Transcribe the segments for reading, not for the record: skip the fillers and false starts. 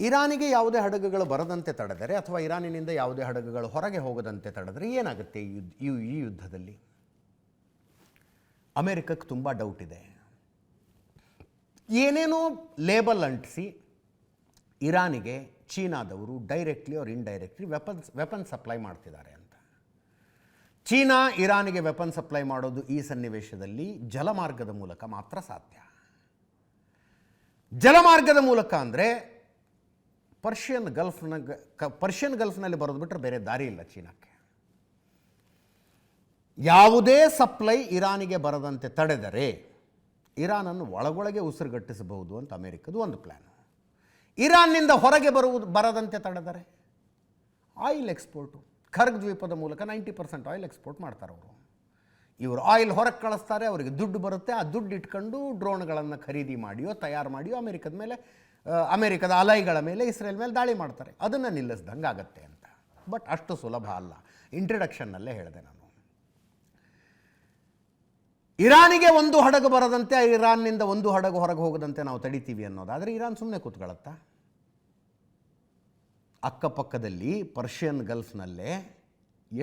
ಇರಾನಿಗೆ ಯಾವುದೇ ಹಡಗುಗಳು ಬರದಂತೆ ತಡೆದರೆ ಅಥವಾ ಇರಾನಿನಿಂದ ಯಾವುದೇ ಹಡಗುಗಳು ಹೊರಗೆ ಹೋಗದಂತೆ ತಡೆದರೆ ಏನಾಗುತ್ತೆ ಈ ಯುದ್ಧದಲ್ಲಿ? ಅಮೆರಿಕಕ್ಕೆ ತುಂಬ ಡೌಟ್ ಇದೆ. ಏನೇನೋ ಲೇಬಲ್ ಅಂಟಿಸಿ ಇರಾನಿಗೆ ಚೀನಾದವರು directly or indirectly weapon supply ಮಾಡ್ತಿದ್ದಾರೆ ಅಂತ. ಚೀನಾ ಇರಾನಿಗೆ ವೆಪನ್ ಸಪ್ಲೈ ಮಾಡೋದು ಈ ಸನ್ನಿವೇಶದಲ್ಲಿ ಜಲಮಾರ್ಗದ ಮೂಲಕ ಮಾತ್ರ ಸಾಧ್ಯ. ಜಲಮಾರ್ಗದ ಮೂಲಕ ಅಂದರೆ ಪರ್ಷಿಯನ್ ಗಲ್ಫ್ನಲ್ಲಿ ಬರೋದು ಬಿಟ್ಟರೆ ಬೇರೆ ದಾರಿ ಇಲ್ಲ ಚೀನಾಕ್ಕೆ. ಯಾವುದೇ ಸಪ್ಲೈ ಇರಾನಿಗೆ ಬರದಂತೆ ತಡೆದರೆ ಇರಾನನ್ನು ಒಳಗೊಳಗೆ ಉಸಿರುಗಟ್ಟಿಸಬಹುದು ಅಂತ ಅಮೆರಿಕದ ಒಂದು ಪ್ಲ್ಯಾನು. ಇರಾನ್ನಿಂದ ಹೊರಗೆ ಬರದಂತೆ ತಡೆದರೆ ಆಯಿಲ್ ಎಕ್ಸ್ಪೋರ್ಟು, ಖರ್ಗ್ ದ್ವೀಪದ ಮೂಲಕ 90% ಆಯಿಲ್ ಎಕ್ಸ್ಪೋರ್ಟ್ ಮಾಡ್ತಾರೆ ಅವರು. ಇವರು ಆಯಿಲ್ ಹೊರಗೆ ಕಳಿಸ್ತಾರೆ, ಅವರಿಗೆ ದುಡ್ಡು ಬರುತ್ತೆ. ಆ ದುಡ್ಡು ಇಟ್ಕೊಂಡು ಡ್ರೋನ್ಗಳನ್ನು ಖರೀದಿ ಮಾಡಿಯೋ ತಯಾರು ಮಾಡಿಯೋ ಅಮೆರಿಕದ ಅಲೈಗಳ ಮೇಲೆ ಇಸ್ರೇಲ್ ಮೇಲೆ ದಾಳಿ ಮಾಡ್ತಾರೆ. ಅದನ್ನು ನಿಲ್ಲಿಸ್ದಂಗೆ ಆಗತ್ತೆ ಅಂತ. ಬಟ್ ಅಷ್ಟು ಸುಲಭ ಅಲ್ಲ. ಇಂಟ್ರಡಕ್ಷನ್ನಲ್ಲೇ ಹೇಳಿದೆ ನಾನು. ಇರಾನಿಗೆ ಒಂದು ಹಡಗು ಬರದಂತೆ, ಇರಾನ್ನಿಂದ ಒಂದು ಹಡಗು ಹೊರಗೆ ಹೋಗದಂತೆ ನಾವು ತಡಿತೀವಿ ಅನ್ನೋದಾದರೆ ಇರಾನ್ ಸುಮ್ಮನೆ ಕೂತ್ಕೊಳ್ಳುತ್ತಾ? ಅಕ್ಕಪಕ್ಕದಲ್ಲಿ ಪರ್ಷಿಯನ್ ಗಲ್ಫ್ನಲ್ಲೇ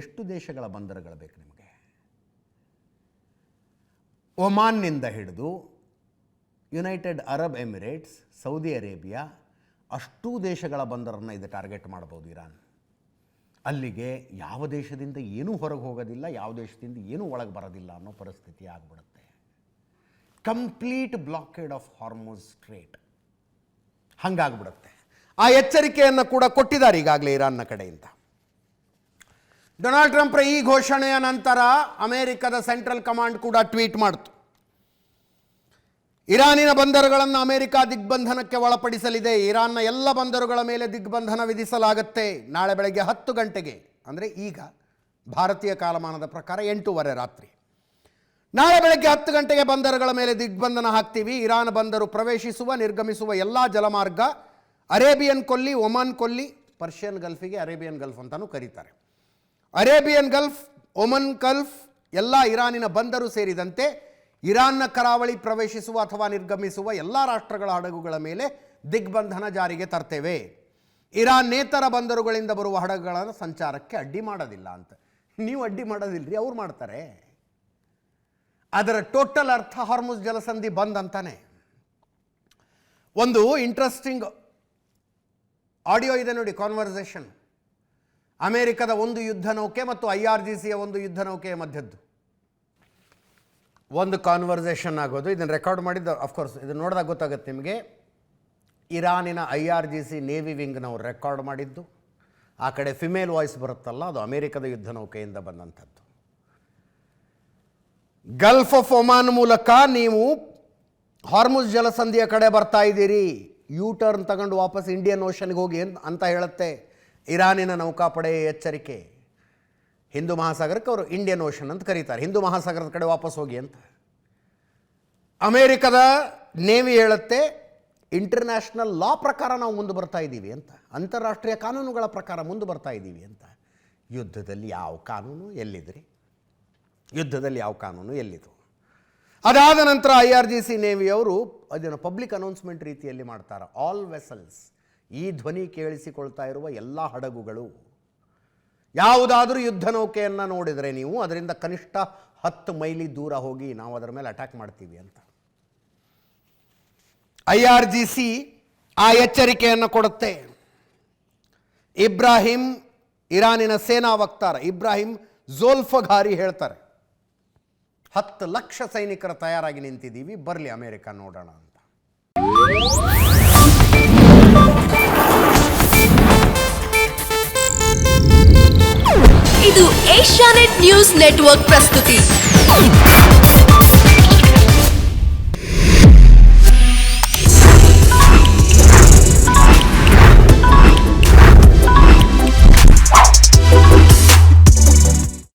ಎಷ್ಟು ದೇಶಗಳ ಬಂದರುಗಳು ಬೇಕು ನಿಮಗೆ? ಒಮಾನ್ನಿಂದ ಹಿಡಿದು United Arab Emirates, Saudi Arabia, ಅಷ್ಟೂ ದೇಶಗಳ ಬಂದರನ್ನು ಇದು ಟಾರ್ಗೆಟ್ ಮಾಡ್ಬೋದು ಇರಾನ್. ಅಲ್ಲಿಗೆ ಯಾವ ದೇಶದಿಂದ ಏನೂ ಹೊರಗೆ ಹೋಗೋದಿಲ್ಲ, ಯಾವ ದೇಶದಿಂದ ಏನೂ ಒಳಗೆ ಬರೋದಿಲ್ಲ ಅನ್ನೋ ಪರಿಸ್ಥಿತಿ ಆಗಿಬಿಡುತ್ತೆ. Complete blockade of Hormuz strait ಹಾಗಾಗ್ಬಿಡುತ್ತೆ. ಆ ಎಚ್ಚರಿಕೆಯನ್ನು ಕೂಡ ಕೊಟ್ಟಿದ್ದಾರೆ ಈಗಾಗಲೇ ಇರಾನ್ನ ಕಡೆಯಿಂದ. ಡೊನಾಲ್ಡ್ ಟ್ರಂಪ್ರ ಈ ಘೋಷಣೆಯ ನಂತರ ಅಮೆರಿಕದ ಸೆಂಟ್ರಲ್ ಕಮಾಂಡ್ ಕೂಡ ಟ್ವೀಟ್ ಮಾಡಿತು. ಇರಾನಿನ ಬಂದರುಗಳನ್ನು ಅಮೆರಿಕ ದಿಗ್ಬಂಧನಕ್ಕೆ ಒಳಪಡಿಸಲಿದೆ. ಇರಾನ್ನ ಎಲ್ಲ ಬಂದರುಗಳ ಮೇಲೆ ದಿಗ್ಬಂಧನ ವಿಧಿಸಲಾಗುತ್ತೆ. ನಾಳೆ ಬೆಳಗ್ಗೆ 10 ಗಂಟೆಗೆ, ಅಂದರೆ ಈಗ ಭಾರತೀಯ ಕಾಲಮಾನದ ಪ್ರಕಾರ 8:30 ರಾತ್ರಿ, ನಾಳೆ ಬೆಳಗ್ಗೆ 10 ಗಂಟೆಗೆ ಬಂದರುಗಳ ಮೇಲೆ ದಿಗ್ಬಂಧನ ಹಾಕ್ತೀವಿ. ಇರಾನ್ ಬಂದರು ಪ್ರವೇಶಿಸುವ ನಿರ್ಗಮಿಸುವ ಎಲ್ಲ ಜಲಮಾರ್ಗ, ಅರೇಬಿಯನ್ ಕೊಲ್ಲಿ, ಒಮಾನ್ ಕೊಲ್ಲಿ, ಪರ್ಷಿಯನ್ ಗಲ್ಫಿಗೆ ಅರೇಬಿಯನ್ ಗಲ್ಫ್ ಅಂತಲೂ ಕರೀತಾರೆ, ಅರೇಬಿಯನ್ ಗಲ್ಫ್, ಒಮನ್ ಗಲ್ಫ್ ಎಲ್ಲ ಇರಾನಿನ ಬಂದರು ಸೇರಿದಂತೆ ಇರಾನ್ನ ಕರಾವಳಿ ಪ್ರವೇಶಿಸುವ ಅಥವಾ ನಿರ್ಗಮಿಸುವ ಎಲ್ಲ ರಾಷ್ಟ್ರಗಳ ಹಡಗುಗಳ ಮೇಲೆ ದಿಗ್ಬಂಧನ ಜಾರಿಗೆ ತರ್ತೇವೆ. ಇರಾನ್ನೇತರ ಬಂದರುಗಳಿಂದ ಬರುವ ಹಡಗುಗಳ ಸಂಚಾರಕ್ಕೆ ಅಡ್ಡಿ ಮಾಡೋದಿಲ್ಲ ಅಂತ. ನೀವು ಅಡ್ಡಿ ಮಾಡೋದಿಲ್ಲರಿ, ಅವ್ರು ಮಾಡ್ತಾರೆ. ಅದರ ಟೋಟಲ್ ಅರ್ಥ ಹಾರ್ಮುಜ್ ಜಲಸಂಧಿ ಬಂದ್ ಅಂತಾನೆ. ಒಂದು ಇಂಟ್ರೆಸ್ಟಿಂಗ್ ಆಡಿಯೋ ಇದೆ ನೋಡಿ, ಕಾನ್ವರ್ಸೇಷನ್. ಅಮೆರಿಕದ ಒಂದು ಯುದ್ಧ ನೌಕೆ ಮತ್ತು IRGCಯ ಒಂದು ಯುದ್ಧ ನೌಕೆಯ ಮಧ್ಯದ್ದು ಒಂದು ಕಾನ್ವರ್ಸೇಷನ್ ಆಗೋದು. ಇದನ್ನು ರೆಕಾರ್ಡ್ ಮಾಡಿದ್ದು, ಅಫ್ಕೋರ್ಸ್ ಇದನ್ನು ನೋಡಿದಾಗ ಗೊತ್ತಾಗುತ್ತೆ ನಿಮಗೆ. ಇರಾನಿನ IRGC ನೇವಿ ವಿಂಗ್ನವ್ರು ರೆಕಾರ್ಡ್ ಮಾಡಿದ್ದು. ಆ ಕಡೆ ಫಿಮೇಲ್ ವಾಯ್ಸ್ ಬರುತ್ತಲ್ಲ, ಅದು ಅಮೆರಿಕದ ಯುದ್ಧ ನೌಕೆಯಿಂದ ಬಂದಂಥದ್ದು. ಗಲ್ಫ್ ಆಫ್ ಒಮಾನ್ ಮೂಲಕ ನೀವು ಹಾರ್ಮುಜ್ ಜಲಸಂಧಿಯ ಕಡೆ ಬರ್ತಾ ಇದ್ದೀರಿ, ಯೂ ಟರ್ನ್ ತಗೊಂಡು ವಾಪಸ್ ಇಂಡಿಯನ್ ಓಷನ್ಗೆ ಹೋಗಿ ಅಂತ ಹೇಳುತ್ತೆ ಇರಾನಿನ ನೌಕಾಪಡೆಯ ಎಚ್ಚರಿಕೆ. ಹಿಂದೂ ಮಹಾಸಾಗರಕ್ಕೆ ಅವರು ಇಂಡಿಯನ್ ಓಷನ್ ಅಂತ ಕರೀತಾರೆ, ಹಿಂದೂ ಮಹಾಸಾಗರದ ಕಡೆ ವಾಪಸ್ ಹೋಗಿ ಅಂತ. ಅಮೇರಿಕದ ನೇವಿ ಹೇಳುತ್ತೆ ಇಂಟರ್ನ್ಯಾಷನಲ್ ಲಾ ಪ್ರಕಾರ ನಾವು ಮುಂದೆ ಬರ್ತಾ ಇದ್ದೀವಿ ಅಂತ, ಅಂತಾರಾಷ್ಟ್ರೀಯ ಕಾನೂನುಗಳ ಪ್ರಕಾರ ಮುಂದೆ ಬರ್ತಾ ಇದ್ದೀವಿ ಅಂತ. ಯುದ್ಧದಲ್ಲಿ ಯಾವ ಕಾನೂನು ಎಲ್ಲಿದ್ರಿ? ಯುದ್ಧದಲ್ಲಿ ಯಾವ ಕಾನೂನು ಎಲ್ಲಿದು? ಅದಾದ ನಂತರ IRGC ನೇವಿಯವರು ಅದನ್ನು ಪಬ್ಲಿಕ್ ಅನೌನ್ಸ್ಮೆಂಟ್ ರೀತಿಯಲ್ಲಿ ಮಾಡ್ತಾರೆ. ಆಲ್ ವೆಸಲ್ಸ್, ಈ ಧ್ವನಿ ಕೇಳಿಸಿಕೊಳ್ತಾ ಇರುವ ಎಲ್ಲ ಹಡಗುಗಳು, ಯಾವುದಾದ್ರೂ ಯುದ್ಧ ನೌಕೆಯನ್ನು ನೋಡಿದರೆ ನೀವು ಅದರಿಂದ ಕನಿಷ್ಠ 10 ಮೈಲಿ ದೂರ ಹೋಗಿ ನಾವು ಅದರ ಮೇಲೆ ಅಟ್ಯಾಕ್ ಮಾಡ್ತೀವಿ ಅಂತ. IRGC ಆ ಎಚ್ಚರಿಕೆಯನ್ನು ಕೊಡುತ್ತೆ. ಇಬ್ರಾಹಿಂ, ಇರಾನಿನ ಸೇನಾ ವಕ್ತಾರ ಇಬ್ರಾಹಿಂ ಝೋಲ್ಫಘಾರಿ ಹೇಳ್ತಾರೆ, 10 ಲಕ್ಷ ಸೈನಿಕರ ತಯಾರಾಗಿ ನಿಂತಿದ್ದೀವಿ, ಬರಲಿ ಅಮೆರಿಕ ನೋಡೋಣ ಅಂತ. ಇದು ಏಷ್ಯಾನೆಟ್ ನ್ಯೂಸ್ ನೆಟ್ವರ್ಕ್ ಪ್ರಸ್ತುತಿ.